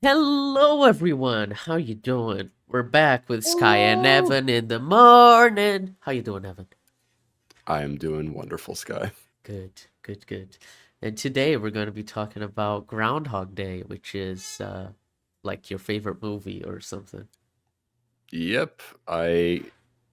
Hello, everyone. How you doing? We're back with Skye and Hello. Evan in the morning. How you doing, Evan? I am doing wonderful, Skye. Good, good, good. And today we're going to be talking about Groundhog Day, which is like your favorite movie or something. Yep, I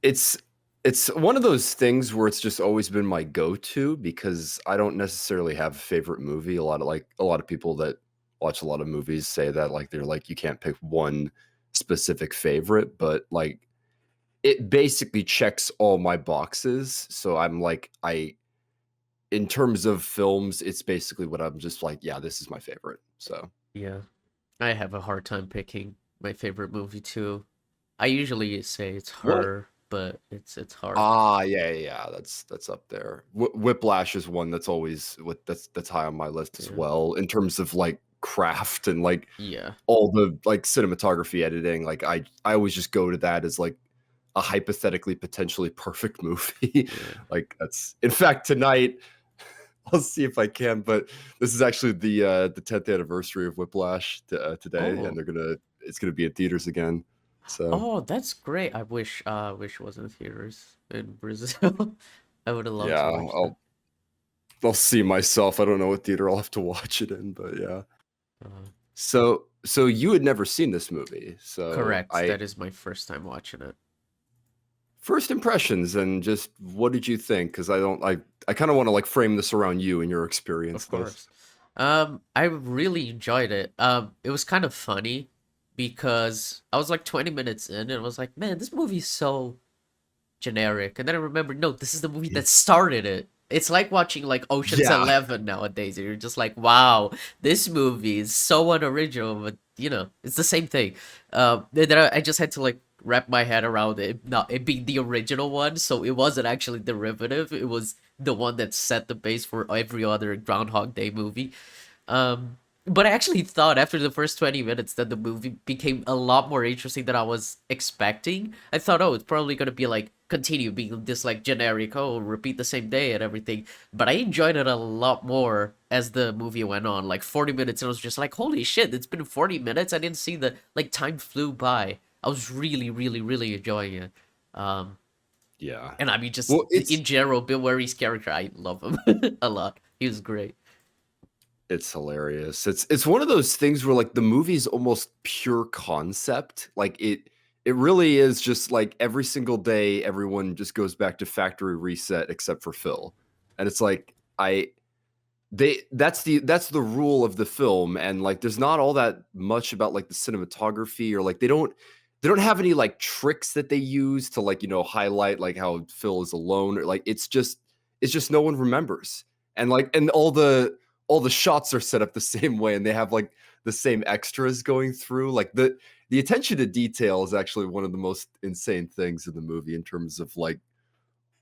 it's it's one of those things where it's just always been my go-to because I don't necessarily have a favorite movie. A lot of people that watch a lot of movies say that like they're like you can't pick one specific favorite, but like it basically checks all my boxes. So I'm like I in terms of films, it's basically what I'm just like, yeah, this is my favorite. So Yeah, I have a hard time picking my favorite movie too. I usually say it's what Her, but it's hard. yeah, that's up there. Whiplash is one that's always that's high on my list as Yeah, well in terms of like craft and like yeah, all the like cinematography editing. Like I always just go to that as like a hypothetically potentially perfect movie. yeah. Like that's in fact tonight I'll see if I can, but this is actually the 10th anniversary of Whiplash today, and Oh, it's gonna be in theaters again. So oh, that's great. I wish it was in theaters in Brazil. I would have loved yeah, to watch that. I'll see myself. I don't know what theater I'll have to watch it in, but yeah. Uh, So you had never seen this movie. So correct. I That is my first time watching it. first impressions and just what did you think? Because I kind of want to like frame this around you and your Of experience this. course. I really enjoyed it. It was kind of funny because I was like 20 minutes in and I was like, man, this movie's so generic. And then I remembered, no, this is the movie that started it. It's like watching like Ocean's Yeah. 11 nowadays. You're just like, wow, this movie is so unoriginal, but it's the same thing. Then I just had to like wrap my head around it, not it being the original one, so it wasn't actually derivative. It was the one that set the base for every other Groundhog Day movie. But I actually thought after the first 20 minutes that the movie became a lot more interesting than I was expecting. I thought, oh, it's probably gonna be like continue being this like generic, oh, repeat the same day and everything. But I enjoyed it a lot more as the movie went on. Like 40 minutes, and I was just like, holy shit, it's been 40 minutes. I didn't see the like time flew by. I was really, really, really enjoying it. Um, Yeah. and I mean, just Well, it's in general, Bill Murray's character, I love him a lot. He was great. It's hilarious. It's one of those things where like the movie is almost pure concept. Like it really is just like every single day everyone just goes back to factory reset except for Phil. And it's like I they that's the rule of the film and like there's not all that much about like the cinematography or like they don't have any like tricks that they use to like highlight like how Phil is alone or like it's just no one remembers and like and all the shots are set up the same way and they have like the same extras going through like the attention to detail is actually one of the most insane things in the movie in terms of like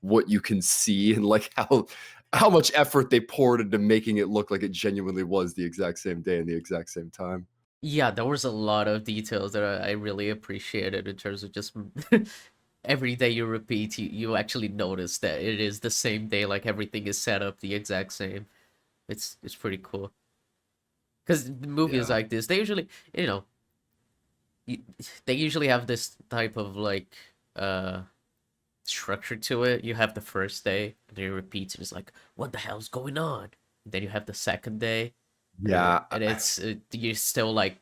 what you can see and like how much effort they poured into making it look like it genuinely was the exact same day and the exact same time. Yeah, there was a lot of details that I really appreciated in terms of just every day you repeat, you actually notice that it is the same day, like everything is set up the exact same. It's pretty cool. Because the movies Yeah. like this, they usually, you know, y- they usually have this type of like uh structure to it. You have the first day, and then you repeat, and it's like, what the hell's going on? And then you have the second day, Yeah. and it's you're still like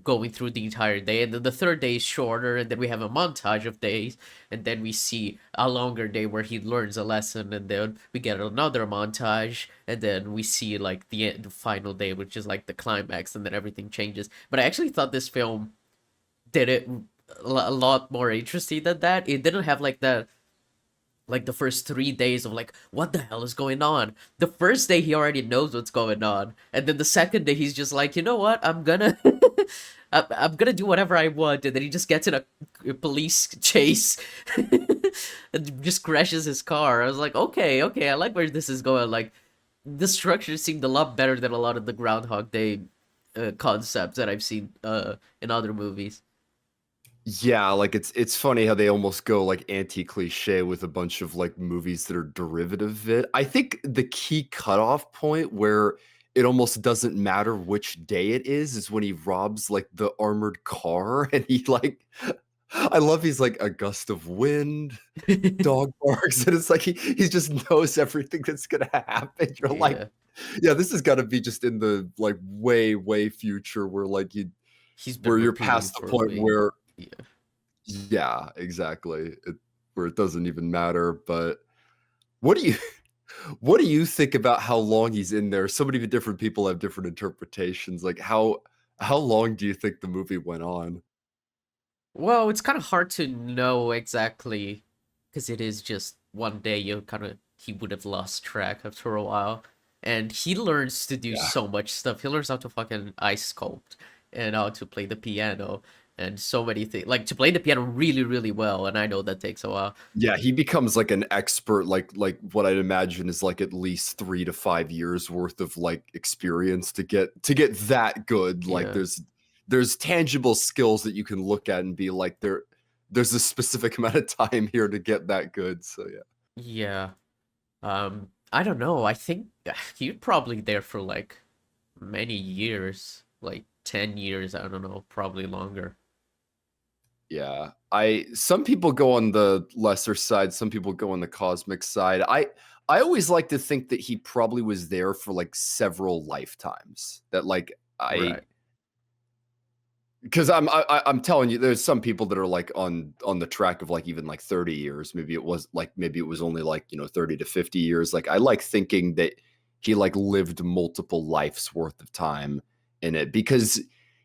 going through the entire day, and then the third day is shorter, and then we have a montage of days, and then we see a longer day where he learns a lesson, and then we get another montage, and then we see like the final day, which is like the climax, and then everything changes. But I actually thought this film did it a lot more interesting than that. It didn't have like the first 3 days of like what the hell is going on. The first day he already knows what's going on, and then the second day he's just like, you know what, I'm gonna I'm gonna do whatever I want, and then he just gets in a police chase and just crashes his car. I was like, okay, okay, I like where this is going. Like the structure seemed a lot better than a lot of the Groundhog Day concepts that I've seen in other movies. Yeah, like it's funny how they almost go like anti-cliche with a bunch of like movies that are derivative of it. I think the key cutoff point where it almost doesn't matter which day it is when he robs like the armored car and he like I love he's like a gust of wind, dog barks, and it's like he just knows everything that's gonna happen. You're like, Yeah, yeah, this has got to be just in the like way, way future where like you he's been where you're repeating past the for point way. where Yeah. yeah, exactly. Where it doesn't even matter. But what do you what do you think about how long he's in there? So many different people have different interpretations. Like how long do you think the movie went on? Well, it's kind of hard to know exactly because it is just one day. You kind of he would have lost track after a while, and he learns to do Yeah. so much stuff. He learns how to fucking ice sculpt and how to play the piano and so many things. Like to play the piano really, really well, and I know that takes a while. Yeah, he becomes like an expert, like what I'd imagine is like at least 3 to 5 years worth of like experience to get that good. Like Yeah, there's tangible skills that you can look at and be like there's a specific amount of time here to get that good. So yeah. yeah. I don't know. I think you're probably there for like many years, like 10 years. I don't know, probably longer. Yeah. I some people go on the lesser side, some people go on the cosmic side. I always like to think that he probably was there for like several lifetimes. That like I Right. because I'm telling you, there's some people that are like on the track of like even like 30 years. Maybe it was only like 30 to 50 years. Like I like thinking that he like lived multiple lives worth of time in it because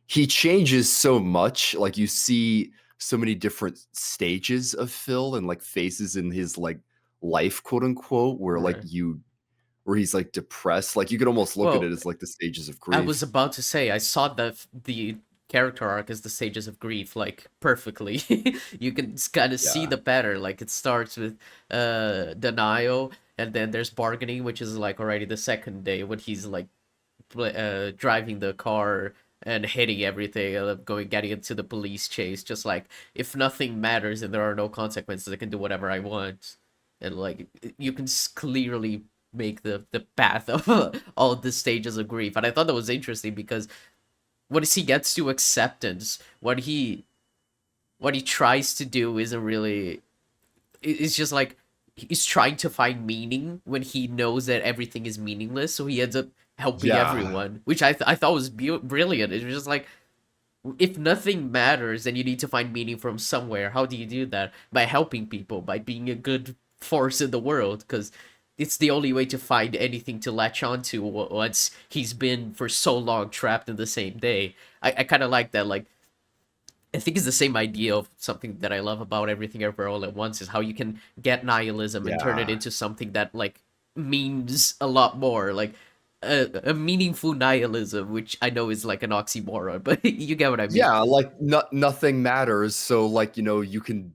he changes so much. Like you see so many different stages of Phil and like phases in his like life, quote unquote, Right. where he's like depressed. Like you could almost look at it Well, as like the stages of I was grief. about to say I saw the character arc as the stages of grief like perfectly. You can kind of see Yeah. the pattern. Like it starts with denial, and then there's bargaining, which is like already the second day when he's like driving the car and hitting everything, going getting into the police chase. Just like if nothing matters and there are no consequences, I can do whatever I want, and like you can clearly make the path of all the stages of grief. And I thought that was interesting because once he gets to acceptance, what he tries to do isn't really. It's just like he's trying to find meaning when he knows that everything is meaningless. So he ends up helping Yeah. everyone, which I thought was brilliant. It was just like if nothing matters, then you need to find meaning from somewhere. How do you do that? By helping people, by being a good force in the world, because it's the only way to find anything to latch onto once he's been for so long trapped in the same day. I kind of like that. Like, I think it's the same idea of something that I love about Everything Everywhere All at Once is how you can get nihilism and turn it Yeah. into something that, like, means a lot more. Like, a meaningful nihilism, which I know is like an oxymoron, but you get what I mean. Yeah, like, nothing matters, so, like, you can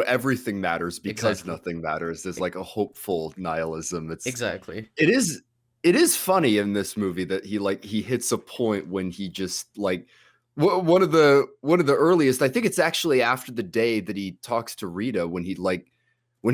everything matters because Exactly. nothing matters. There's, E- like, a hopeful nihilism. Exactly. It is it is funny in this movie that he hits a point when he just, like one of the earliest I think it's actually after the day that he talks to Rita when he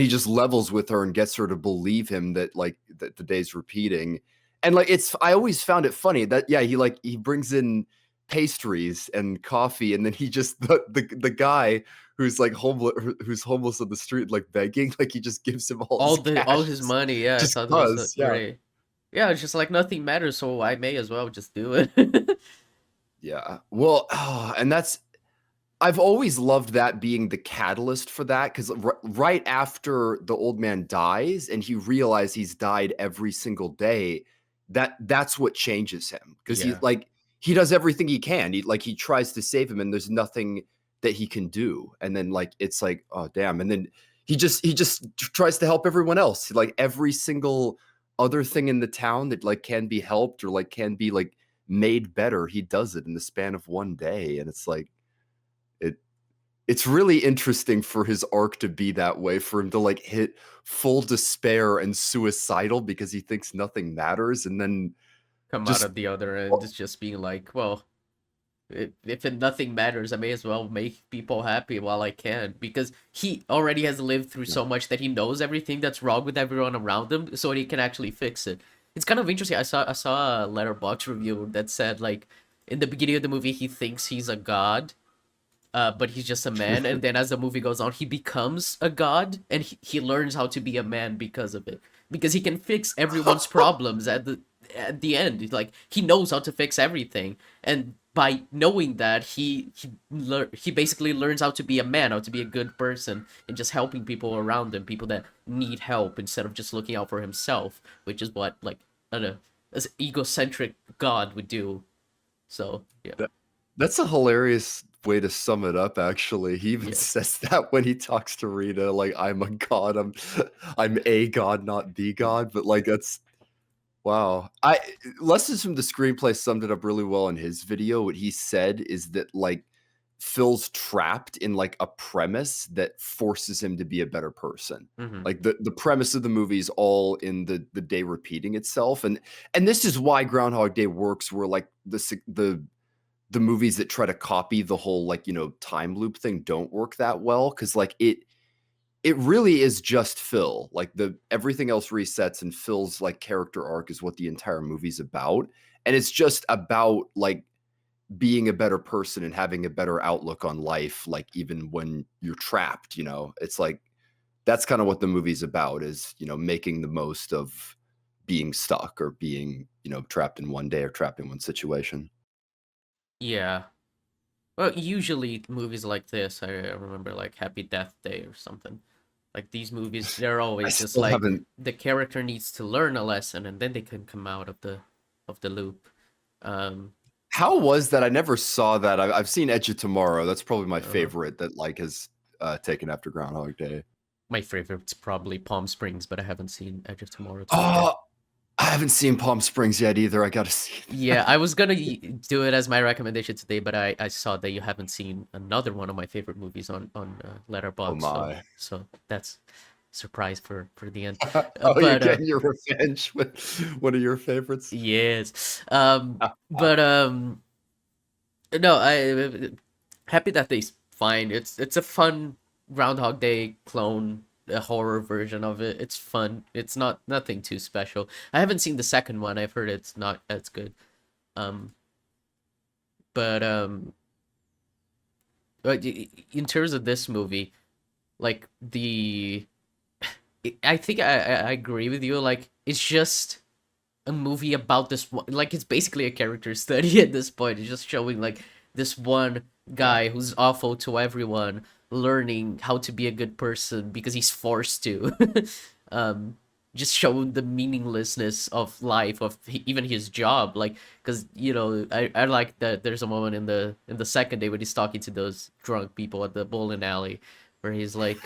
just levels with her and gets her to believe him that, like, that the day's repeating, and, like, it's I always found it funny that, yeah, he brings in pastries and coffee, and then he just the guy who's, like, who's homeless on the street, like, begging, like, he just gives him all his All cash, his money, yeah, I just thought that was 'cause, yeah. great. Yeah, it's just like nothing matters, so I may as well just do it. Yeah. Well, and that's I've always loved that being the catalyst for that because right after the old man dies and he realizes he's died every single day, that's what changes him because Yeah, he does everything he can. He tries to save him and there's nothing that he can do. And then like it's like, oh damn. And then he just tries to help everyone else. Like every single other thing in the town that like can be helped or like can be like made better, he does it in the span of one day. And it's like it it's really interesting for his arc to be that way, for him to, like, hit full despair and suicidal because he thinks nothing matters, and then come out just of the other end, oh it's just being like, well, nothing matters, I may as well make people happy while I can because he already has lived through yeah. so much that he knows everything that's wrong with everyone around him, so he can actually fix it. it's kind of interesting. I saw a letterbox review that said like in the beginning of the movie he thinks he's a god, but he's just a man, and then as the movie goes on, he becomes a god, and he learns how to be a man because of it, because he can fix everyone's problems at the end. Like he knows how to fix everything, and by knowing that, he basically learns how to be a man, how to be a good person, and just helping people around him, people that need help, instead of just looking out for himself, which is what like I don't know, as egocentric god would do. So yeah, That that's a hilarious way to sum it up, actually. He even yeah. says that when he talks to Rita, like, "I'm a god, I'm a god, not the god," but, like, that's wow. Lessons from the Screenplay summed it up really well in his video. What he said is that, like, Phil's trapped in, like, a premise that forces him to be a better person. Mm-hmm. Like, the premise of the movie is all in the day repeating itself, and this is why Groundhog Day works, where, like, the movies that try to copy the whole, like, time loop thing don't work that well, because like, it really is just Phil. Like, the everything else resets, and Phil's, like, character arc is what the entire movie's about, and it's just about, like, being a better person and having a better outlook on life, like, even when you're trapped, you know? It's like that's kinda what the movie's about is, making the most of being stuck or being, trapped in one day or trapped in one situation. Yeah. Well, usually movies like this, I remember like Happy Death Day or something. Like these movies, they're I always just still like haven't the character needs to learn a lesson and then they can come out of the loop. Um, How was that? I never saw that. I've seen Edge of Tomorrow. That's probably my uh, favorite that, like, has, taken after Groundhog Day. my favorite's probably Palm Springs, but I haven't seen Edge of Tomorrow 2 yet. Oh, I haven't seen Palm Springs yet either. I gotta see Yeah, that. I was gonna do it as my recommendation today, but I saw that you haven't seen another one of my favorite movies on Oh Letterboxd, so my. that's surprise for the end. Oh, you're But getting your revenge with one of your favorites? yes, but no, I Happy Death Day's fine. It's a fun Groundhog Day clone, a horror version of it. It's fun. It's not nothing too special. I haven't seen the second one. I've heard it's not as good. Um, but in terms of this movie, like I think I agree with you. Like it's just a movie about this one. Like it's basically a character study at this point. It's just showing like this one Yeah. guy who's awful to everyone learning how to be a good person because he's forced to. um just showing the meaninglessness of life, of even his job, like because I like that there's a moment in the second day when he's talking to those drunk people at the bowling alley where he's like,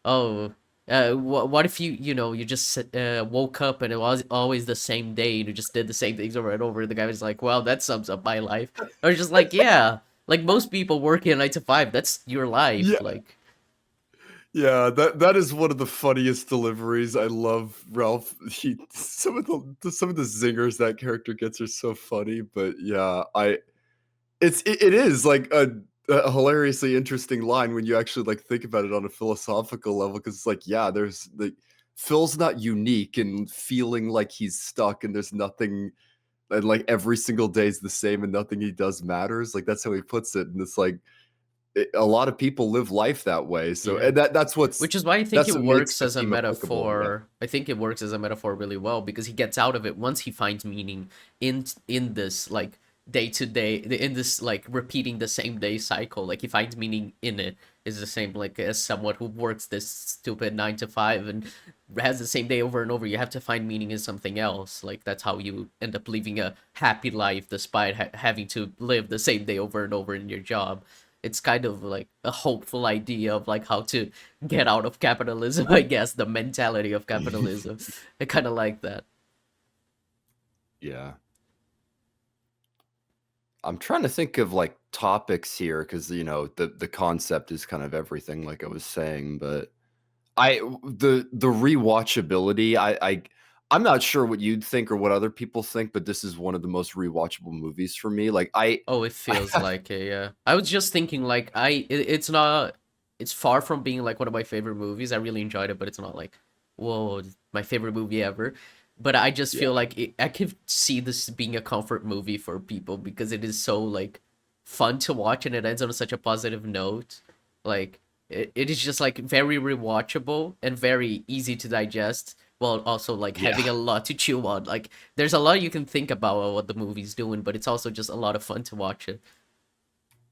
oh, what if you just woke up and it was always the same day and you just did the same things over and over? The guy was like, "Wow, that sums up my life." I was just like, "Yeah, like most people working a 9 to 5, that's your life." Yeah. Like, Yeah, that is one of the funniest deliveries. I love Ralph. Some of the zingers that character gets are so funny, but yeah, it is like a hilariously interesting line when you actually like think about it on a philosophical level, because it's like, yeah, there's like Phil's not unique and feeling like he's stuck and there's nothing, and like every single day is the same and nothing he does matters. Like that's how he puts it, and it's like a lot of people live life that way. So yeah. and Which is why I think that's it what makes works the as a theme applicable. Yeah. metaphor. I think it works as a metaphor really well because he gets out of it once he finds meaning in this like day to day, in this like repeating the same day cycle. Like he finds meaning in it. Is the same like as someone who works this stupid 9 to 5 and has the same day over and over. You have to find meaning in something else. Like that's how you end up living a happy life despite having to live the same day over and over in your job. It's kind of like a hopeful idea of like how to get out of capitalism, I guess, the mentality of capitalism. I kind of like that. Yeah. I'm trying to think of like topics here because the concept is kind of everything, like I was saying, but the rewatchability, I'm not sure what you'd think or what other people think, but this is one of the most rewatchable movies for me. Like Oh, it feels like it, yeah. I was just thinking like it's not, it's far from being like one of my favorite movies. I really enjoyed it, but it's not like, whoa, my favorite movie ever. but I just Yeah. feel like I could see this being a comfort movie for people because it is so like fun to watch and it ends on such a positive note. Like it is just like very rewatchable and very easy to digest while also like Yeah. having a lot to chew on. Like there's a lot you can think about what the movie's doing, but it's also just a lot of fun to watch it.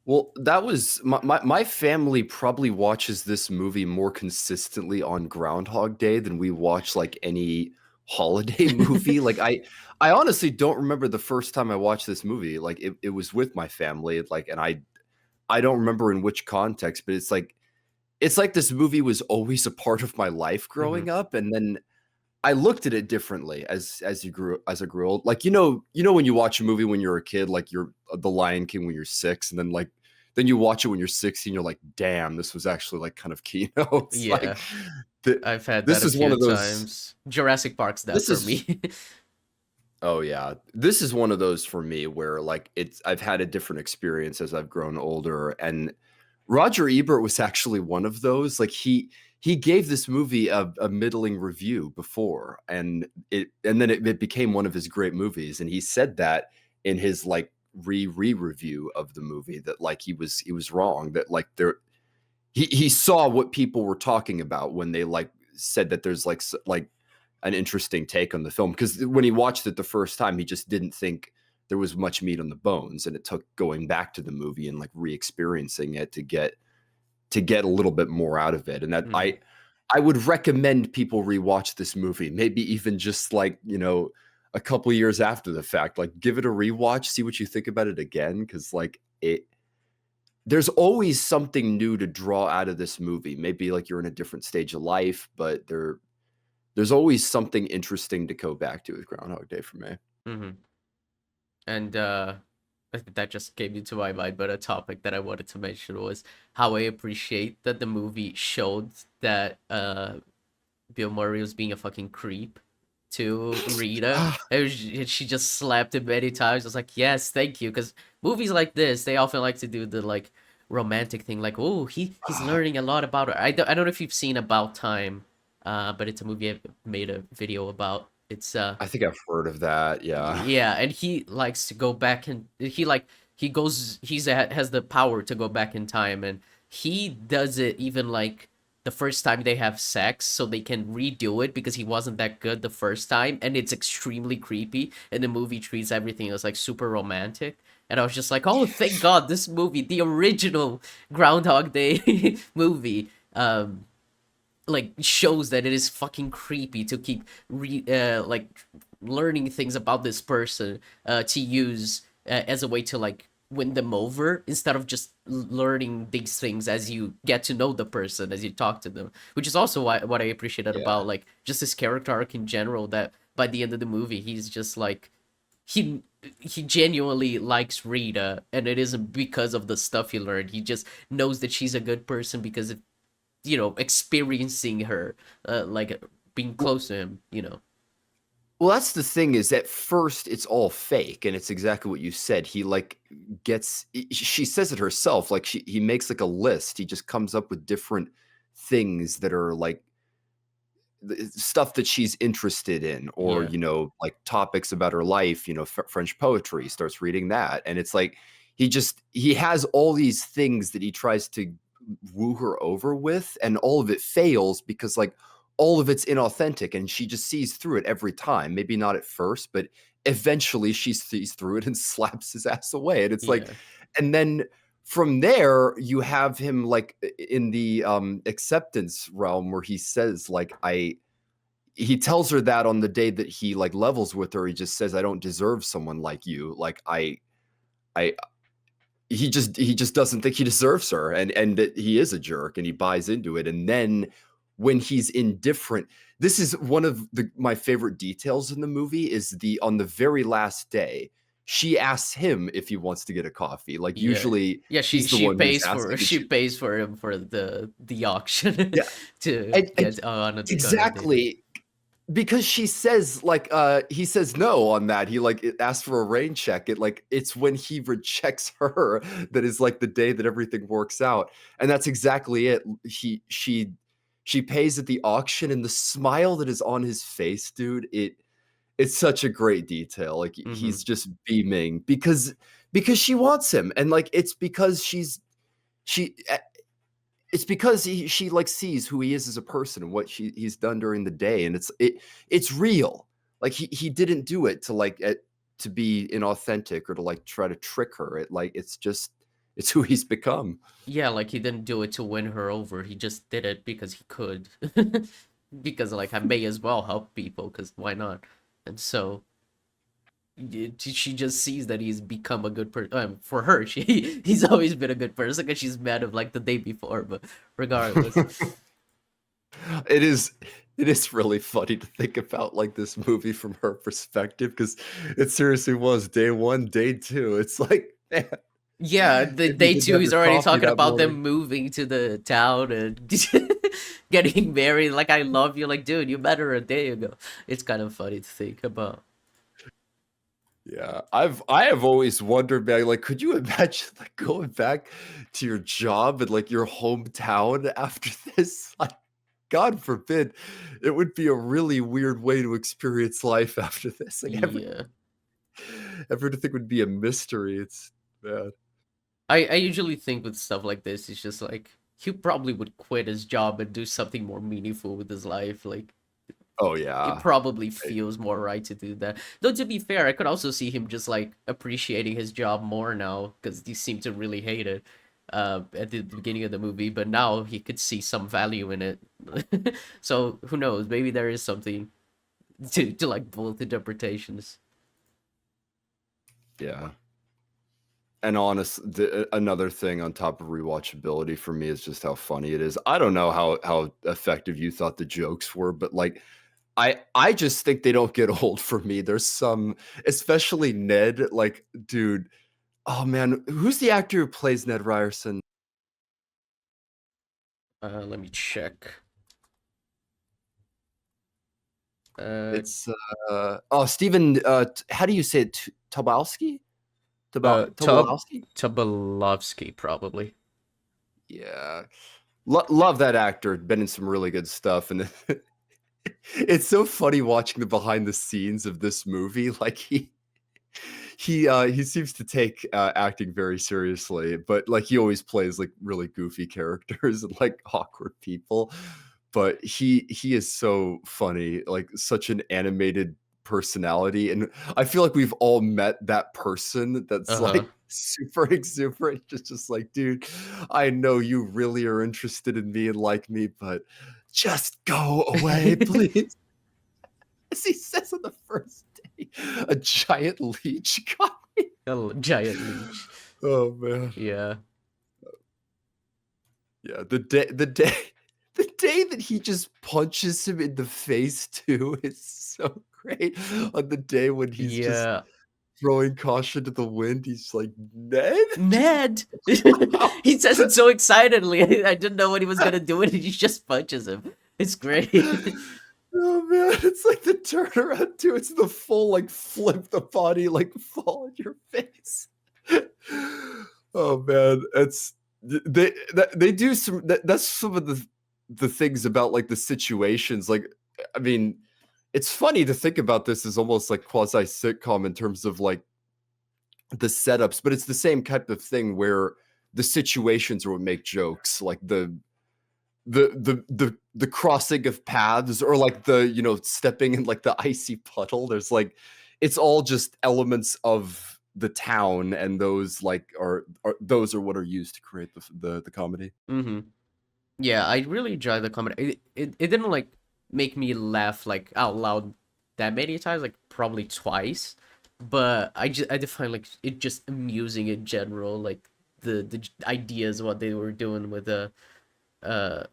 Well, that was my family probably watches this movie more consistently on Groundhog Day than we watch like any holiday movie. Like I honestly don't remember the first time I watched this movie. Like it was with my family, like, and I don't remember in which context, but it's like this movie was always a part of my life Hmm. growing up, and then I looked at it differently as I grew old. Like, when you watch a movie when you're a kid, like you're The Lion King when you're 6, and then like then you watch it when you're 16, you're like, damn, this was actually like kind of keynotes. Yeah, Like the, I've had that this a is one few of those times. Jurassic Park's that this for is me. oh yeah. This is one of those for me where like I've had a different experience as I've grown older, and Roger Ebert was actually one of those. Like he gave this movie a middling review before, and then it became one of his great movies. And he said that in his like review of the movie that like he was wrong, that like he saw what people were talking about when they like said that there's like an interesting take on the film, because when he watched it the first time he just didn't think there was much meat on the bones, and it took going back to the movie and like re-experiencing it to get a little bit more out of it. And that Hmm. I would recommend people rewatch this movie, maybe even just like, a couple years after the fact, like give it a rewatch, see what you think about it again, because like there's always something new to draw out of this movie. Maybe like you're in a different stage of life, but there's always something interesting to go back to with Groundhog Day for me. Hmm. And I think that just came into my mind, but a topic that I wanted to mention was how I appreciate that the movie showed that Bill Murray was being a fucking creep to Rita. She just slapped him many times. I was like, yes, thank you. Because movies like this, they often like to do the like romantic thing, like, oh, he's learning a lot about her. I don't know if you've seen About Time, but it's a movie I made a video about. It's I think I've heard of that. Yeah. yeah, and he likes to go back and he goes has the power to go back in time, and he does it even like the first time they have sex so they can redo it because he wasn't that good the first time, and it's extremely creepy, and the movie treats everything as like super romantic. And I was just like, oh, thank God, this movie, the original Groundhog Day movie, like shows that it is fucking creepy to keep like learning things about this person to use as a way to like win them over instead of just learning these things as you get to know the person as you talk to them, which is also what I appreciated Yeah. about like just his character arc in general, that by the end of the movie he's just like he he genuinely likes Rita, and it isn't because of the stuff he learned. He just knows that she's a good person because of experiencing her, like being Well, close to him. well, that's the thing, is at first it's all fake, and it's exactly what you said. He like she says it herself, like he makes like a list. He just comes up with different things that are like stuff that she's interested in, or Yeah, like topics about her life, French poetry, starts reading that. And it's like he has all these things that he tries to woo her over with, and all of it fails because like all of it's inauthentic, and she just sees through it every time. Maybe not at first, but eventually she sees through it and slaps his ass away. And it's like, yeah, and then from there you have him like in the acceptance realm, where he says like he tells her that on the day that he like levels with her. He just says, I don't deserve someone like you. Like I he just doesn't think he deserves her, and that he is a jerk, and he buys into it. And then when he's indifferent, this is one of my favorite details in the movie, is the on the very last day she asks him if he wants to get a coffee. Like yeah, usually yeah. he's the one who's asking, and She pays for him for the auction yeah, to and get on a date. exactly. Because she says like he says no on that. He like asks for a rain check. It's when he rejects her that is like the day that everything works out. And that's exactly it. She pays at the auction, and the smile that is on his face, dude, it's such a great detail. Like Mm-hmm. he's just beaming because she wants him, and like she it's because she like sees who he is as a person and what he's done during the day, and it's real. Like he didn't do it to like to be inauthentic or to like try to trick her. It's just it's who he's become. Yeah, like he didn't do it to win her over. He just did it because he could. Because like I may as well help people because why not? And so she just sees that he's become a good person. For her, he's always been a good person because she's mad of like the day before. But regardless, It is it is really funny to think about like this movie from her perspective because it seriously was day one, day two. It's like, man, yeah, the maybe you day didn't two have he's your already coffee talking that about them morning. moving to the town and getting married. Like I love you, like dude, you met her a day ago. It's kind of funny to think about. Yeah, I have always wondered, man, like, could you imagine like going back to your job in like your hometown after this? Like, God forbid, it would be a really weird way to experience life after this. Like Yeah. everything would be a mystery. It's bad. I usually think with stuff like this, it's just like he probably would quit his job and do something more meaningful with his life. Like Oh it yeah. probably Right. feels more right to do that. Though to be fair, I could also see him just like appreciating his job more now because he seemed to really hate it at the beginning of the movie, but now he could see some value in it. So who knows? Maybe there is something to like both interpretations. Yeah. And another thing on top of rewatchability for me is just how funny it is. I don't know how effective you thought the jokes were, but like I just think they don't get old for me. There's some, especially Ned, like, dude, oh man, who's the actor who plays Ned Ryerson? Let me check. Uh, It's oh Stephen how do you say it? Tobolowsky? Tub Tobolowsky? Tobolowsky probably. Yeah. Love that actor. Been in some really good stuff, and it's so funny watching the behind the scenes of this movie. Like he seems to take acting very seriously, but like he always plays like really goofy characters and like awkward people. But he is so funny, like such an animated personality, and I feel like we've all met that person that's Uh-huh. like super exuberant, just like, dude, I know you really are interested in me and like me, but just go away, please. As he says on the first day, a giant leech got me. A giant leech. Oh man. Yeah. Yeah, the day that he just punches him in the face too is so great. On the day when he's just Yeah. throwing caution to the wind, he's like, Ned? Just Ned! He says it so excitedly. I didn't know what he was gonna do, and he just punches him. It's great. Oh man, it's like the turnaround too. It's the full like flip the body, like fall in your face. Oh man, they do that's some of the things about like the situations. Like, I mean, it's funny to think about this as almost like quasi sitcom in terms of like the setups, but it's the same type of thing where the situations are what make jokes, like the crossing of paths or like the stepping in like the icy puddle. There's like it's all just elements of the town, and those like are those are what are used to create the comedy. Hmm. Yeah, I really enjoy the comedy. It didn't like make me laugh like out loud that many times, like probably twice. But I did find like it just amusing in general, like the ideas what they were doing with the uh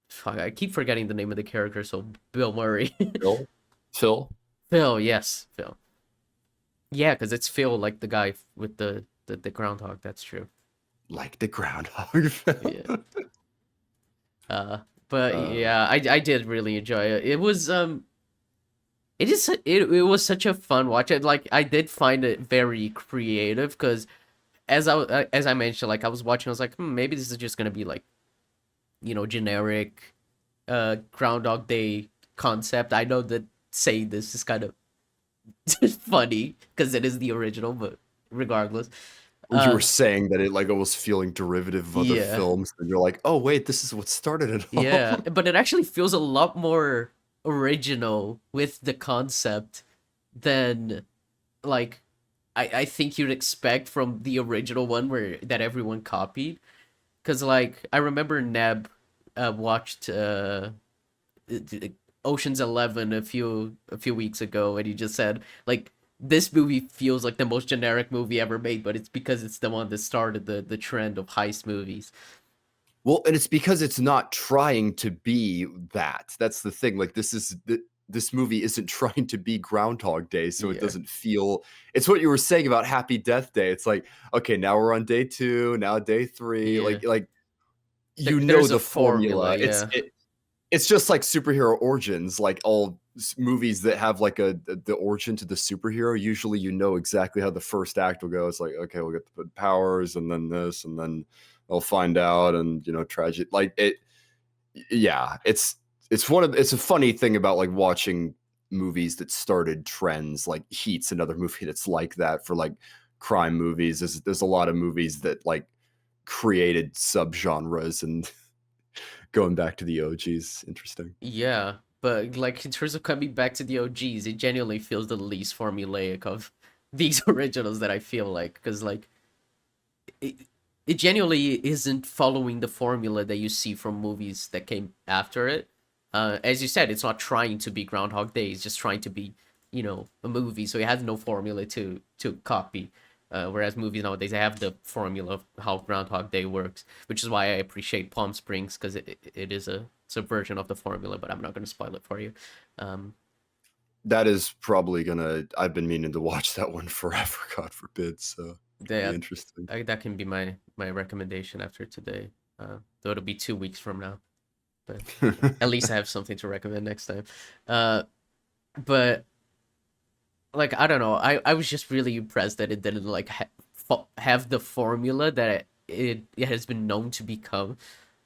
fuck, I keep forgetting the name of the character, so Bill Murray. Phil, Phil, Phil, yes, Phil. Yeah, because it's Phil, like the guy with the groundhog. That's true. like the groundhog. Yeah. Uh, but uh, yeah, I did really enjoy it. It was it was such a fun watch. Like I did find it very creative because as I mentioned, like I was watching, I was like, maybe this is just gonna be like generic Groundhog Day concept. I know that saying this is kind of funny because it is the original, but regardless. You were Uh, saying that it like almost feeling derivative of other yeah, films, and you're like, oh wait, this is what started it yeah, all. but it actually feels a lot more original with the concept than like I think you'd expect from the original one where that everyone copied. Because like I remember Neb watched Ocean's 11 a few weeks ago, and he just said like this movie feels like the most generic movie ever made, but it's because it's the one that started the trend of heist movies. Well, and it's because it's not trying to be that. That's the thing. Like this movie isn't trying to be Groundhog Day, so it Yeah, doesn't feel. It's what you were saying about Happy Death Day. It's like, okay, now we're on day 2, now day 3. yeah. Like you know There's a the formula, formula. yeah, It's just like superhero origins, like all movies that have like the origin to the superhero. Usually, you know exactly how the first act will go. It's like, okay, we'll get the powers, and then this, and then they'll find out, and tragic. Like it, yeah. It's a funny thing about like watching movies that started trends. Like Heat's another movie that's like that for like crime movies. There's a lot of movies that like created subgenres and going back to the OGs, interesting. yeah. But like in terms of coming back to the OGs, it genuinely feels the least formulaic of these originals that I feel like, because like it, it genuinely isn't following the formula that you see from movies that came after it. As you said, it's not trying to be Groundhog Day; it's just trying to be, a movie. So it has no formula to copy. Whereas movies nowadays they have the formula of how Groundhog Day works, which is why I appreciate Palm Springs because it is a subversion of the formula. But I'm not going to spoil it for you. Um, That is probably gonna. I've been meaning to watch that one forever. God forbid. So be that interesting. that can be my recommendation after today. Though it'll be 2 weeks from now, but at least I have something to recommend next time. Uh, but like I don't know, I was just really impressed that it didn't like have the formula that it has been known to become.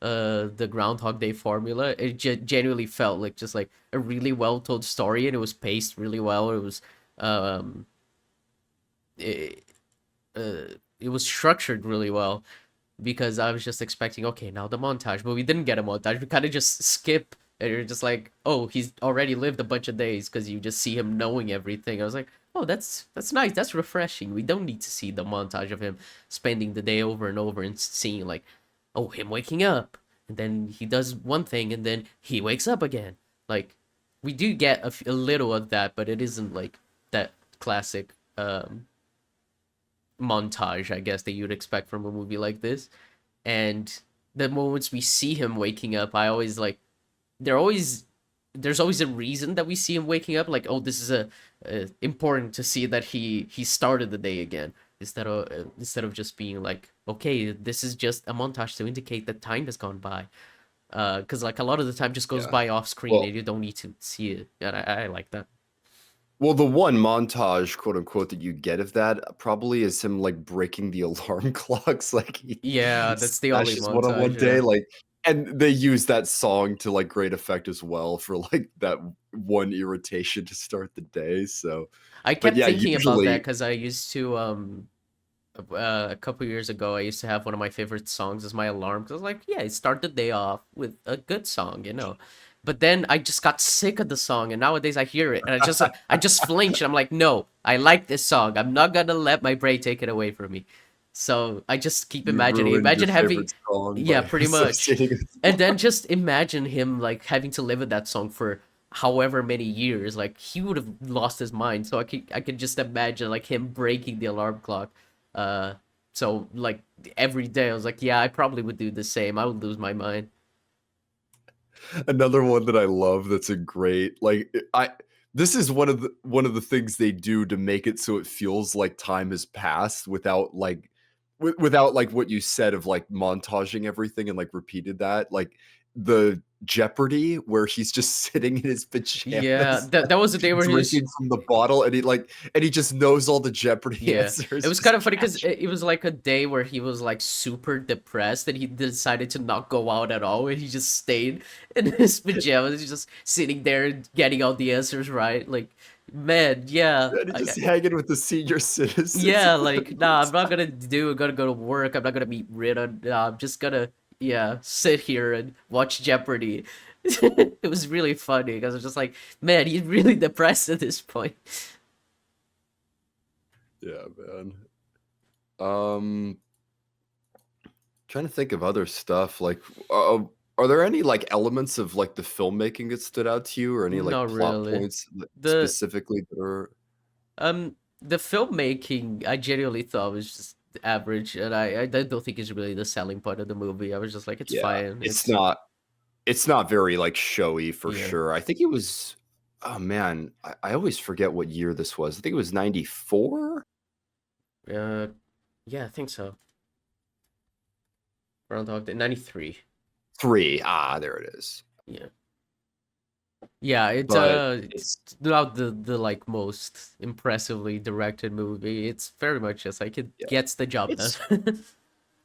The Groundhog Day formula. It genuinely felt like just like a really well told story, and it was paced really well. It was um it, it was structured really well because I was just expecting, okay, now the montage, but we didn't get a montage. We kind of just skip, and you're just like, oh, he's already lived a bunch of days because you just see him knowing everything. I was like, oh, that's nice, that's refreshing. We don't need to see the montage of him spending the day over and over and seeing like, oh, him waking up, and then he does one thing, and then he wakes up again. Like, we do get a little of that, but it isn't like that classic montage, I guess, that you'd expect from a movie like this. And the moments we see him waking up, I always like they're always there's always a reason that we see him waking up. Like, oh, this is a important to see that he started the day again instead of just being like, okay, this is just a montage to indicate that time has gone by. Because like a lot of the time just goes Yeah. by off screen Well, and you don't need to see it. And I like that. the one montage, quote unquote, that you get of that probably is him like breaking the alarm clocks. Like he Yeah, that's the only smashes one on one montage. day. Yeah. Like, and they use that song to like great effect as well for like that one irritation to start the day. So, I but kept yeah, thinking about that usually because I used to a couple years ago I used to have one of my favorite songs as my alarm because I was like, yeah, start the day off with a good song. But then I just got sick of the song, and nowadays I hear it and I just flinch. And I'm like, no, I like this song. I'm not gonna let my brain take it away from me. So I just keep you imagining. ruined your Imagine having, favorite song yeah, by pretty much. associating it. And then just imagine him like having to live with that song for however many years. Like he would have lost his mind. So I could just imagine like him breaking the alarm clock. Uh, so like every day I was like, yeah, I probably would do the same. I would lose my mind. Another one that I love that's a great like I this is one of the things they do to make it so it feels like time has passed without like without like what you said of like montaging everything and like repeated that like the Jeopardy where he's just sitting in his Yeah, pajamas that was the day where he was. drinking from the bottle and he just knows all the Jeopardy Yeah, it answers was kind just of funny because catch. it was like a day where he was like super depressed and he decided to not go out at all and he just stayed in his pajamas. He's just sitting there getting all the answers right. Like Man, yeah. And he just hanging with the senior citizens Yeah, at the like, nah, I'm not motel. gonna do, I'm gonna go to work, I'm not gonna meet Rita, nah, I'm just gonna, yeah, sit here and watch Jeopardy. It was really funny because I was just like, man, he's really depressed at this point. Yeah, man. Um, Trying to think of other stuff. Like, are there any like elements of like the filmmaking that stood out to you, or any like Not plot really. points that The specifically that are? the filmmaking I genuinely thought was just average, and I don't think it's really the selling point of the movie. I was just like, it's Yeah, fine. it's It's not. It's not very like showy for yeah. sure. I think it was. Oh man, I always forget what year this was. I think it was 94. Uh yeah, I think so. Groundhog Day 93. 3. Ah, there it is. Yeah. Yeah, But it's not the like most impressively directed movie. It's very much just like it yeah, gets the job done. it's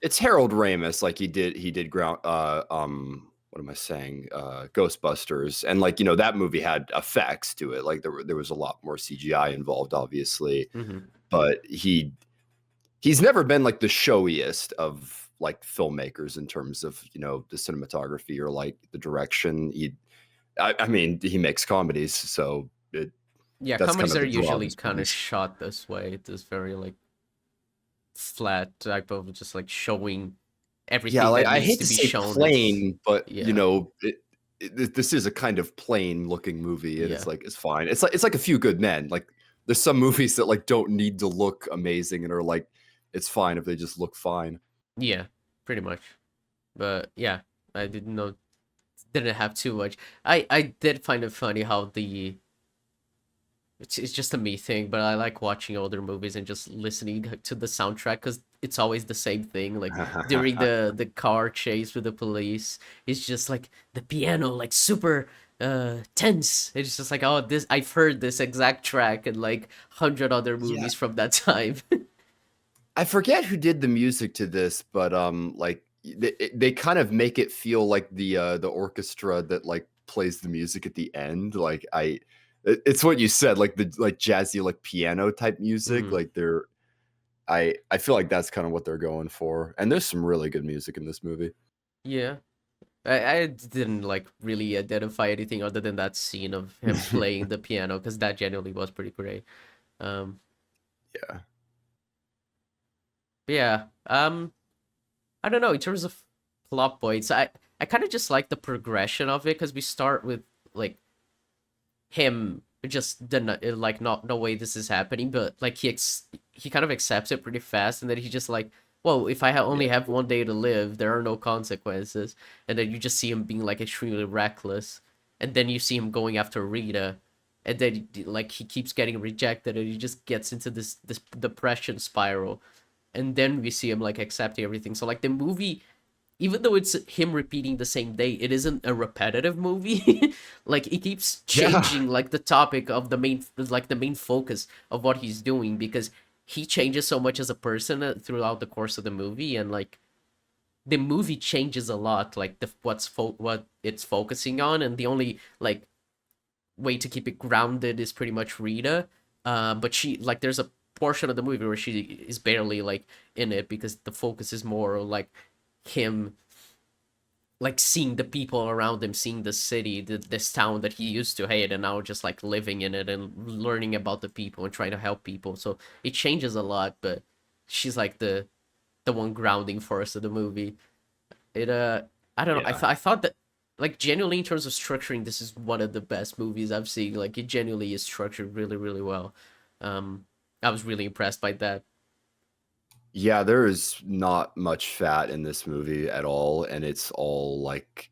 it's Harold Ramis. Like he did ground. What am I saying? Ghostbusters, and like that movie had effects to it. Like there was a lot more CGI involved, obviously, Hmm. but he's never been like the showiest of like filmmakers in terms of the cinematography or like the direction. I mean, he makes comedies, so Yeah, that's kind comedies of are the draw of usually his kind of movies. shot this way. It is very like flat type of just like showing Yeah, everything like that I needs hate to to be say shown. It's plain, but yeah, this is a kind of plain looking movie, and yeah, it's fine. It's like A Few Good Men. Like there's some movies that like don't need to look amazing and are like it's fine if they just look fine. yeah, pretty much. But yeah, I didn't have too much. I did find it funny how the it's just a me thing, but I like watching older movies and just listening to the soundtrack because it's always the same thing. Like during the car chase with the police, it's just like the piano, like super tense. It's just like, oh, this I've heard this exact track in like 100 other Yeah. movies from that time. I forget who did the music to this, but like they kind of make it feel like the orchestra that like plays the music at the end. Like it's what you said, like the like jazzy like piano type music. Mhm. Like I feel like that's kind of what they're going for. And there's some really good music in this movie. Yeah. I didn't like really identify anything other than that scene of him playing the piano because that genuinely was pretty great. Um, Yeah. but yeah. I don't know, in terms of plot points, I kind of just like the progression of it because we start with like him just like not no way this is happening, but like he kind of accepts it pretty fast, and then he just like, well, if I only Yeah. have one day to live, there are no consequences, and then you just see him being like extremely reckless, and then you see him going after Rita, and then like he keeps getting rejected, and he just gets into this depression spiral, and then we see him like accepting everything. So like the movie, even though it's him repeating the same day, it isn't a repetitive movie. Like it keeps Yeah. changing like the topic of the main focus of what he's doing because he changes so much as a person throughout the course of the movie, and like the movie changes a lot, like what it's focusing on, and the only like way to keep it grounded is pretty much Rita. But she like there's a portion of the movie where she is barely like in it because the focus is more like him like seeing the people around him, seeing the city, this town that he used to hate, and now just like living in it and learning about the people and trying to help people. So it changes a lot, but she's like the one grounding force of the movie. It I don't know. Yeah. I thought that like genuinely in terms of structuring, this is one of the best movies I've seen. Like it genuinely is structured really well. I was really impressed by that. Yeah, there is not much fat in this movie at all, and it's all like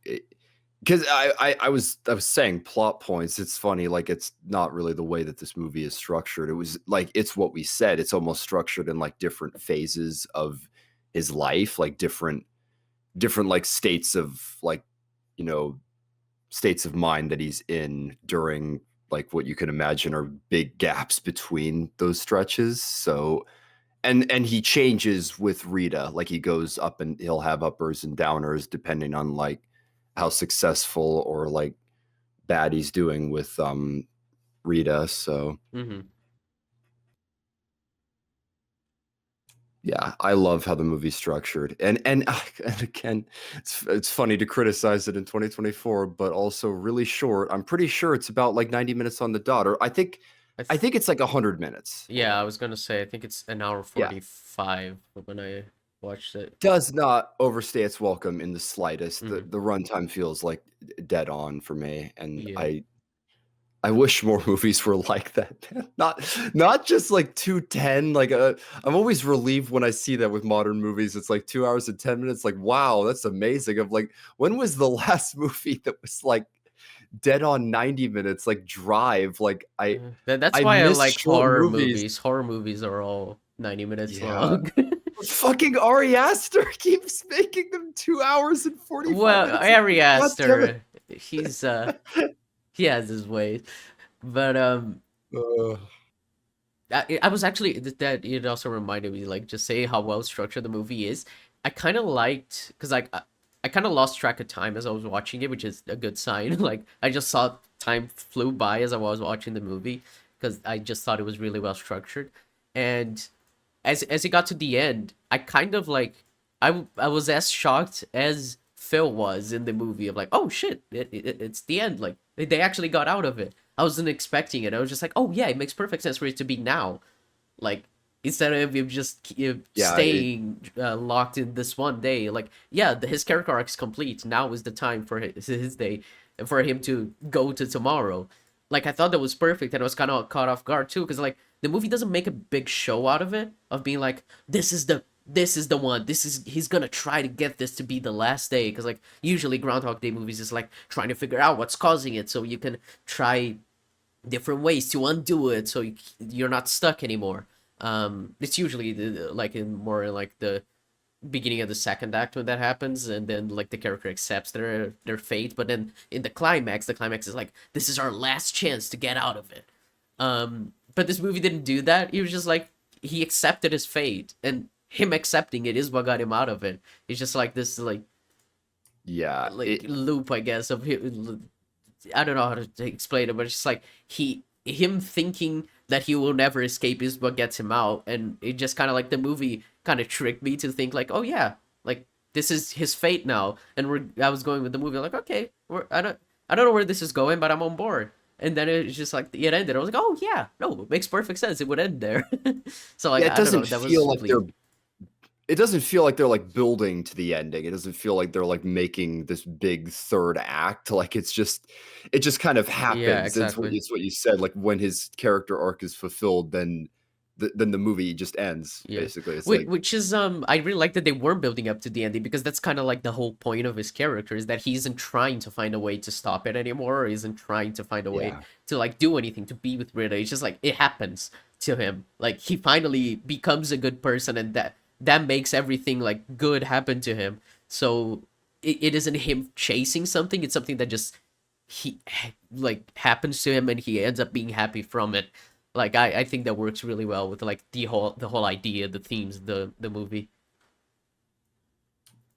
because I was saying plot points. It's funny, like it's not really the way that this movie is structured. It was like it's what we said. It's almost structured in like different phases of his life, like different like states of like you know states of mind that he's in during like what you can imagine are big gaps between those stretches. So and he changes with Rita. Like he goes up and he'll have uppers and downers depending on like how successful or like bad he's doing with Rita. So Mm-hmm. yeah, I love how the movie's structured, and again, it's funny to criticize it in 2024, but also really short. I'm pretty sure it's about like 90 minutes on the dot, or I I th think it's like 100 minutes. yeah, I was gonna say I think it's an hour Yeah, 45 when I watched it. does not overstay its welcome in the slightest. The Mm-hmm. the runtime feels like dead on for me, and Yeah. I wish more movies were like that, man. Not just like 210. Like I'm always relieved when I see that with modern movies. It's like 2 hours and 10 minutes. Like, wow, that's amazing. Of like, when was the last movie that was like dead on 90 minutes? Like Drive. Like That's I why I miss like short horror movies. movies. Horror movies are all 90 minutes Yeah. long. Fucking Ari Aster keeps making them 2 hours and 45 Well, minutes. I'm Ari like, God damn Aster, he's he has his ways. But it. I was actually that it also reminded me like just say how well structured the movie is. I kind of liked because like I kind of lost track of time as I was watching it, which is a good sign. Like I just saw time flew by as I was watching the movie because I just thought it was really well structured. And as it got to the end, I kind of like I was as shocked as Phil was in the movie of like, oh shit, it's the end. Like they actually got out of it. I wasn't expecting it. I was just like, oh yeah, it makes perfect sense for it to be now. Like instead of him just Yeah, staying locked in this one day. Like yeah, his character arc is complete. Now is the time for his day, and for him to go to tomorrow. Like I thought that was perfect, and I was kind of caught off guard too, because like the movie doesn't make a big show out of it, of being like this is the one, he's gonna try to get this to be the last day, because like usually Groundhog Day movies is like trying to figure out what's causing it, so you can try different ways to undo it, so you're not stuck anymore. It's usually like in more in like the beginning of the second act when that happens, and then like the character accepts their fate, but then in the climax is like this is our last chance to get out of it. But this movie didn't do that. He was just like he accepted his fate, and him accepting it is what got him out of it. It's just like this yeah. like loop, I guess, of I don't know how to explain it, but it's just like him thinking that he will never escape is what gets him out, and it just kind of like the movie kind of tricked me to think like, oh yeah, like this is his fate now, and I was going with the movie like, okay, I don't know where this is going, but I'm on board. And then it's just like it ended. I was like, oh yeah, no, it makes perfect sense. It would end there. So like Yeah, it I don't know, doesn't that was feel like complete. they're like building to the ending. It doesn't feel like they're like making this big third act. Like it just kind of Yeah, happens. exactly. It's what you said. Like when his character arc is fulfilled, then then the movie just ends. Yeah, Basically, it's which, like which is I really like that they were building up to the ending, because that's kind of like the whole point of his character, is that he isn't trying to find a way to stop it anymore, or isn't trying to find a way yeah, to like do anything to be with Rita. It's just like it happens to him. Like he finally becomes a good person, and that makes everything like good happen to him. So it isn't him chasing something; it's something that just he like happens to him, and he ends up being happy from it. Like I think that works really well with like the whole idea, the themes of the movie.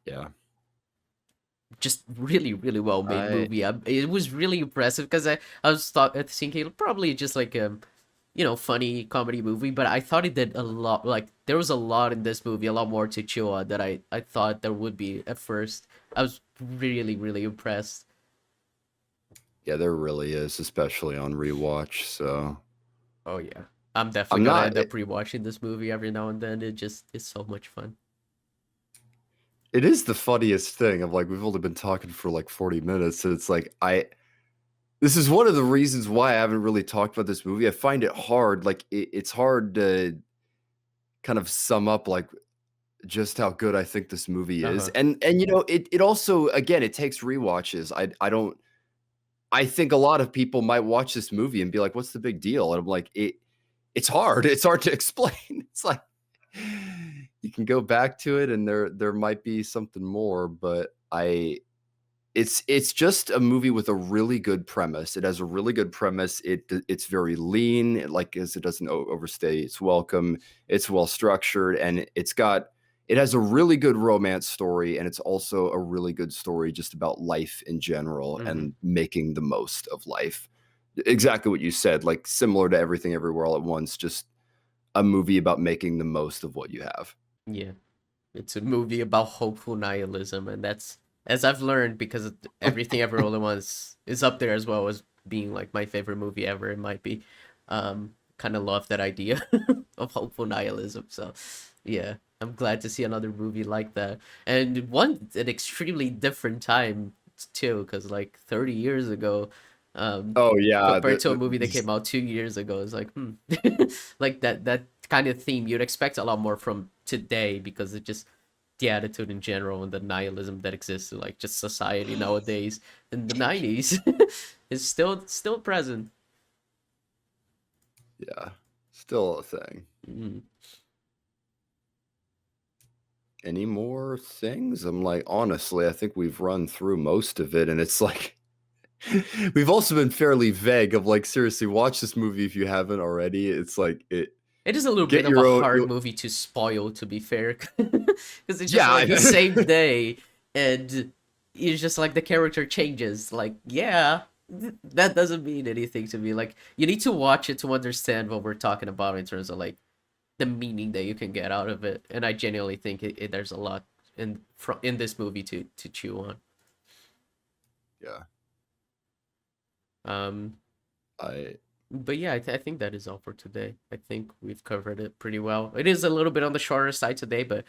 yeah. Just really really well made I movie. It was really impressive, because I was thinking probably just like funny comedy movie, but I thought it did a lot. Like there was a lot in this movie, a lot more to chew on that I thought there would be at first. I was really really impressed. yeah, there really is, especially on rewatch. So Oh yeah, I'm definitely I'm gonna not. end up rewatching this movie every now and then. It just is so much fun. It is the funniest thing of like we've only been talking for like 40 minutes, and it's like this is one of the reasons why I haven't really talked about this movie. I find it hard, like it's hard to kind of sum up like just how good I think this movie is. Uh-huh. And you know, it also again it takes rewatches. I don't I think a lot of people might watch this movie and be like, "What's the big deal?" And I'm like, it's hard. It's hard to explain. It's like you can go back to it and there might be something more, but it's just a movie with a really good premise. It has a really good premise. It's very lean, like as it doesn't overstay its welcome. It's well structured, and it has a really good romance story, and it's also a really good story just about life in general Mm-hmm. and making the most of life. exactly what you said, like similar to Everything Everywhere All at Once, just a movie about making the most of what you have. Yeah. It's a movie about hopeful nihilism, and that's, as I've learned, because Everything Ever All at Once is up there as well as being like my favorite movie ever. It might be. Kind of love that idea of hopeful nihilism. So, yeah, I'm glad to see another movie like that, and one an extremely different time too, because like 30 years ago, um, Oh yeah, compared to a movie that came out 2 years ago, it's like, like that kind of theme you'd expect a lot more from today, because it just the attitude in general and the nihilism that exists in like just society nowadays in the 90s is still present. yeah, still a thing. Mm. Any more things? I'm like, honestly, I think we've run through most of it, and it's like we've also been fairly vague of like, seriously, watch this movie if you haven't already. It's like it It is a little bit get of a your own. hard movie to spoil, to be fair, because it's just Yeah, like the same day, and it's just like the character changes. Like, yeah, that doesn't mean anything to me. Like, you need to watch it to understand what we're talking about in terms of like the meaning that you can get out of it. And I genuinely think there's a lot in this movie to chew on. yeah. Um, I but yeah, I think that is all for today. I think we've covered it pretty well. It is a little bit on the shorter side today, but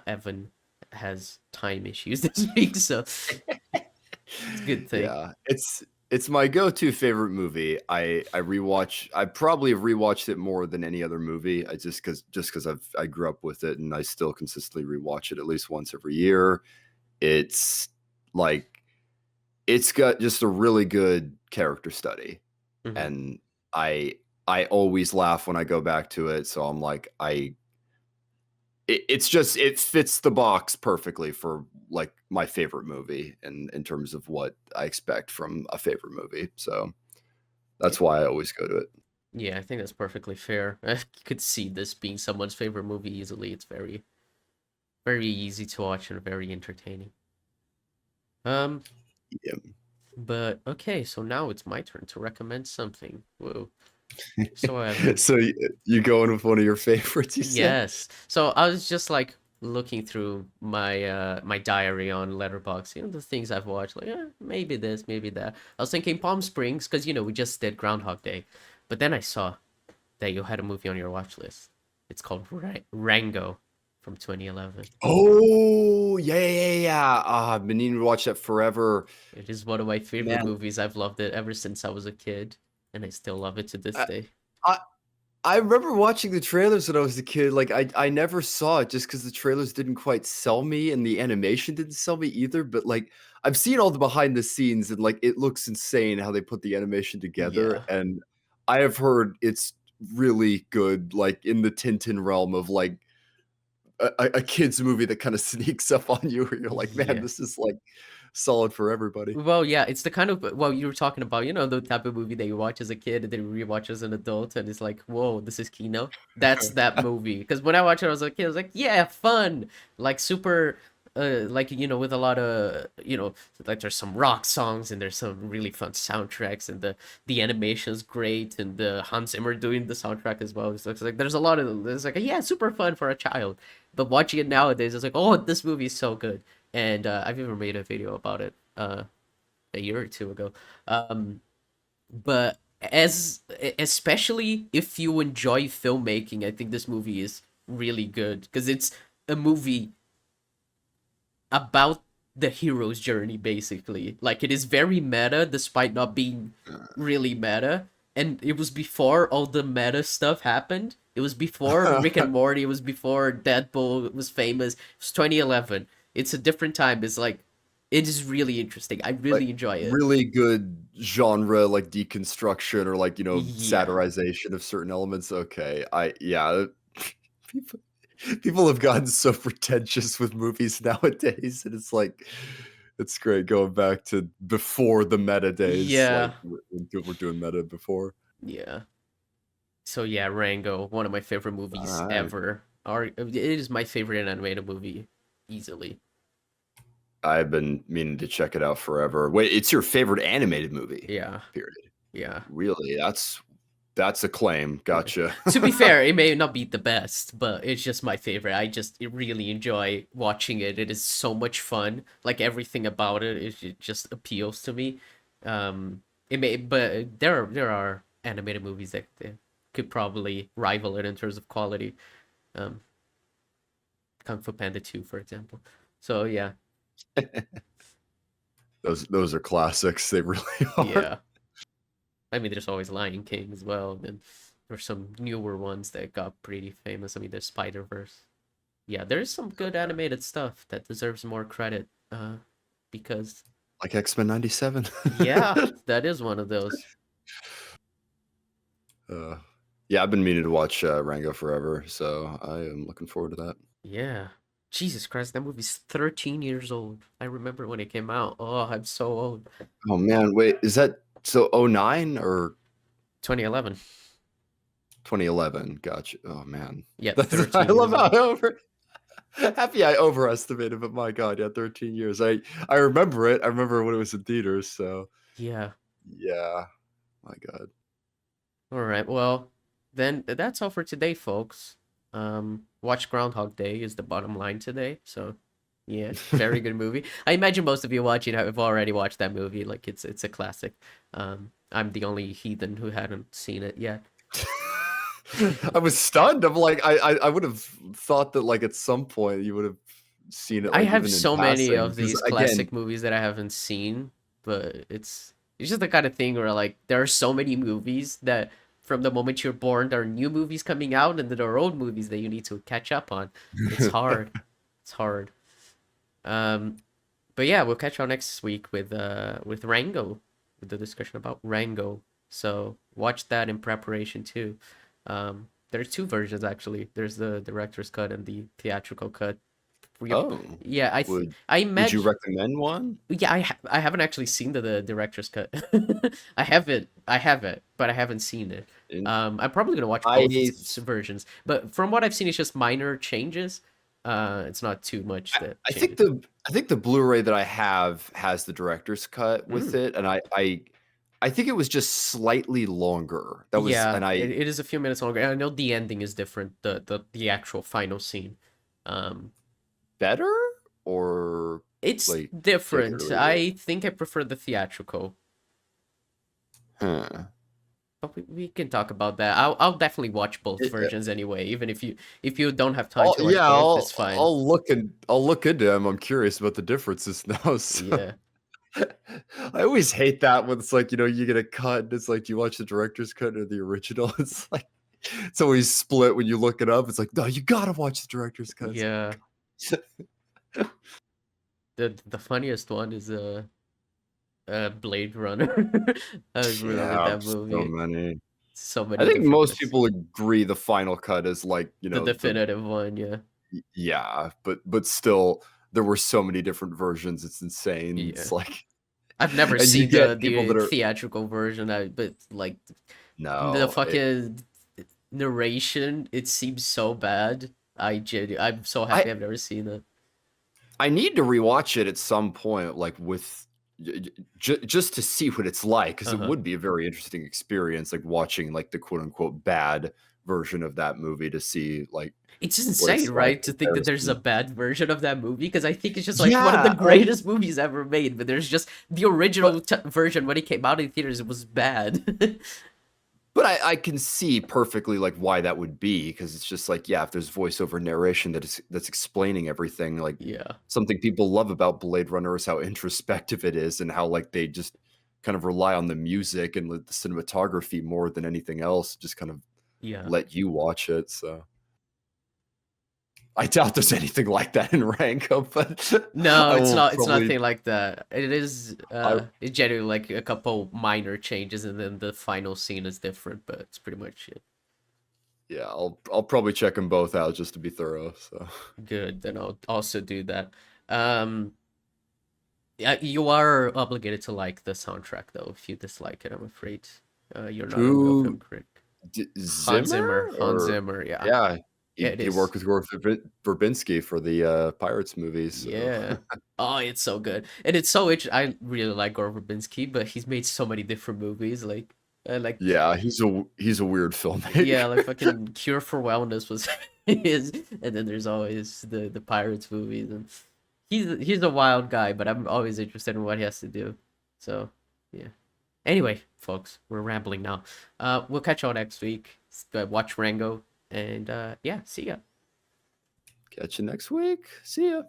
Evan has time issues this week, so it's a good thing. yeah, it's my go-to favorite movie. I rewatch. I probably have rewatched it more than any other movie. I just because I grew up with it and I still consistently rewatch it at least once every year. It's like it's got just a really good character study, Hmm. and I I always laugh when I go back to it. So I'm like it's just it fits the box perfectly for like my favorite movie in terms of what I expect from a favorite movie. So Yeah, that's why I always go to it. yeah, I think that's perfectly fair. I could see this being someone's favorite movie easily. It's very easy to watch and very entertaining. Um, Yeah. but okay, so now it's my turn to recommend something. Whoa. So Evan, So you going with one of your favorites, you said? yes. So I was just like looking through my diary on Letterboxd, the things I've watched, like maybe this, maybe that. I was thinking Palm Springs because we just did Groundhog Day, but then I saw that you had a movie on your watch list. It's called Rango from 2011. Oh yeah, yeah, yeah, yeah. I've been needing to watch that forever. It is one of my favorite Man, movies. I've loved it ever since I was a kid, and I still love it to this I, day. I I remember watching the trailers when I was a kid. Like I never saw it just because the trailers didn't quite sell me and the animation didn't sell me either. But like I've seen all the behind the scenes and like it looks insane how they put the animation together. Yeah. And I have heard it's really good, like in the Tintin realm of like a kid's movie that kind of sneaks up on you where you're like, man, Yeah. this is like solid for everybody. Well, yeah, it's the kind of you were talking about, the type of movie that you watch as a kid and then you rewatch as an adult, and it's like, whoa, this is Kino. That's that movie. Because when I watched it, I was like, yeah, fun, like super, like with a lot of like there's some rock songs and there's some really fun soundtracks, and the animation's great, and the Hans Zimmer doing the soundtrack as well. So it's like there's a lot of it's like yeah, super fun for a child. But watching it nowadays, it's like, oh, this movie is so good. And I've even made a video about it a year or two ago. But especially if you enjoy filmmaking, I think this movie is really good because it's a movie about the hero's journey, basically. Like, it is very meta despite not being really meta, and it was before all the meta stuff happened. It was before Rick and Morty, it was before Deadpool was famous. It was 2011. It's a different time. It's like, it is really interesting. I Like, really enjoy it. really good genre, like, deconstruction or, like, Yeah. satirization of certain elements, okay, yeah, people people have gotten so pretentious with movies nowadays, and it's like it's great going back to before the meta days, like, Yeah. when people were doing meta before. Yeah. So yeah, Rango, one of my favorite movies Alright. ever. Or it is my favorite animated movie, easily. I've been meaning to check it out forever. Wait, it's your favorite animated movie? Yeah. Period. Yeah. Really? That's a claim. Yeah. Gotcha. To be fair, it may not be the best, but it's just my favorite. Really enjoy watching it. It is so much fun. Like everything about it just appeals to me. It may, but there are animated movies that could probably rival it in terms of quality. Um, Kung Fu Panda 2, for example. So yeah, Those are classics. They really are. yeah. I mean, there's always Lion King as well, and there's some newer ones that got pretty famous. I mean, there's Spider Verse. Yeah, there's some good animated stuff that deserves more credit. Because Like X-Men 97. yeah, that is one of those. uh, yeah, I've been meaning to watch Rango forever, so I am looking forward to that. Yeah. Jesus Christ, that movie's 13 years old. I remember when it came out. Oh, I'm so old. Oh man, wait, is that so 09 or 2011. 2011? Gotcha. Oh man. Yeah, I 13 love years how old. happy I overestimated, but my god, yeah, 13 years. I remember it. I remember when it was in theaters, so Yeah. yeah. My god. All right. Well, then that's all for today, folks. Watch Groundhog Day is the bottom line today. So, yeah, very good movie. I imagine most of you watching have already watched that movie. Like it's a classic. I'm the only heathen who hadn't seen it yet. I was stunned. I'm like, I would have thought that like at some point you would have seen it I like have even in so many passing. of Because these again, classic movies that I haven't seen, but it's just the kind of thing where like there are so many movies that from the moment you're born there are new movies coming out and there are old movies that you need to catch up on. It's hard. It's hard. Um but yeah, we'll catch you next week with Rango, with the discussion about Rango. So watch that in preparation too. There's two versions actually. There's the director's cut and the theatrical cut. oh, Yeah, I would you imagine. recommend one? Yeah, I haven't actually seen the director's cut. I have it, but I haven't seen it. And I'm probably gonna watch both I versions, but from what I've seen, it's just minor changes. It's not too much I that I think changes. the Blu-ray that I have has the director's cut with Mm. it, and I think it was just slightly longer. That was Yeah, and I it is a few minutes longer. And I know the ending is different, the actual final scene. Um, better or it's like take it or different. leave it. I think I prefer the theatrical. Huh. But we can talk about that. I'll definitely watch both It, versions anyway. Even if you don't have time to watch yeah, both, it's fine. I'll look into them. I'm curious about the differences now. So Yeah, I always hate that when it's like, you get a cut and it's like, do you watch the director's cut or the original? It's like it's always split when you look it up. It's like, no, you gotta watch the director's cut. It's yeah. like, The funniest one is Blade Runner. I really like yeah, that so movie. many. So I many think different most cuts. people agree the final cut is like, The definitive one, yeah, yeah, but still there were so many different versions. It's insane. yeah. It's like I've never and you seen get people the that are theatrical version. But like the no, fucking narration, it seems so bad. I'm so I happy I've never seen it. I need to rewatch it at some point, like with just to see what it's like, because it Uh-huh. would be a very interesting experience, like watching like the quote unquote bad version of that movie to see like It's just what insane, it's like right? To in think that there's a comparison. bad version of that movie because I think it's just like one of the Yeah, like, greatest movies ever made. But there's just the original but version when it came out in theaters. It was bad. but I can see perfectly like why that would be because it's just like yeah, if there's voiceover narration that's explaining everything, like Yeah, something people love about Blade Runner is how introspective it is and how like they just kind of rely on the music and the cinematography more than anything else, just kind of yeah. let you watch it. So I doubt there's anything like that in Rango, but No, I it's will not. It's probably nothing like that. It is. I It's generally like a couple minor changes, and then the final scene is different. But it's pretty much it. yeah, I'll probably check them both out just to be thorough. So Good. Then I'll also do that. Um, yeah, you are obligated to like the soundtrack though. If you dislike it, I'm afraid you're not a real film who critic. Hans Zimmer. Zimmer Hans or Zimmer. Yeah, yeah, it he is. worked with Gore Verbinski for the Pirates movies. So Yeah. Oh, it's so good, and it's so I really like Gore Verbinski, but he's made so many different movies. Like Like Yeah, he's a weird yeah, like filmmaker. fucking Cure for Wellness was his, and then there's always the Pirates movies, and he's a wild guy, but I'm always interested in what he has to do. So yeah. Anyway, folks, we're rambling now. We'll catch y'all next week. Watch Rango, and yeah, see ya. Catch you next week. See ya.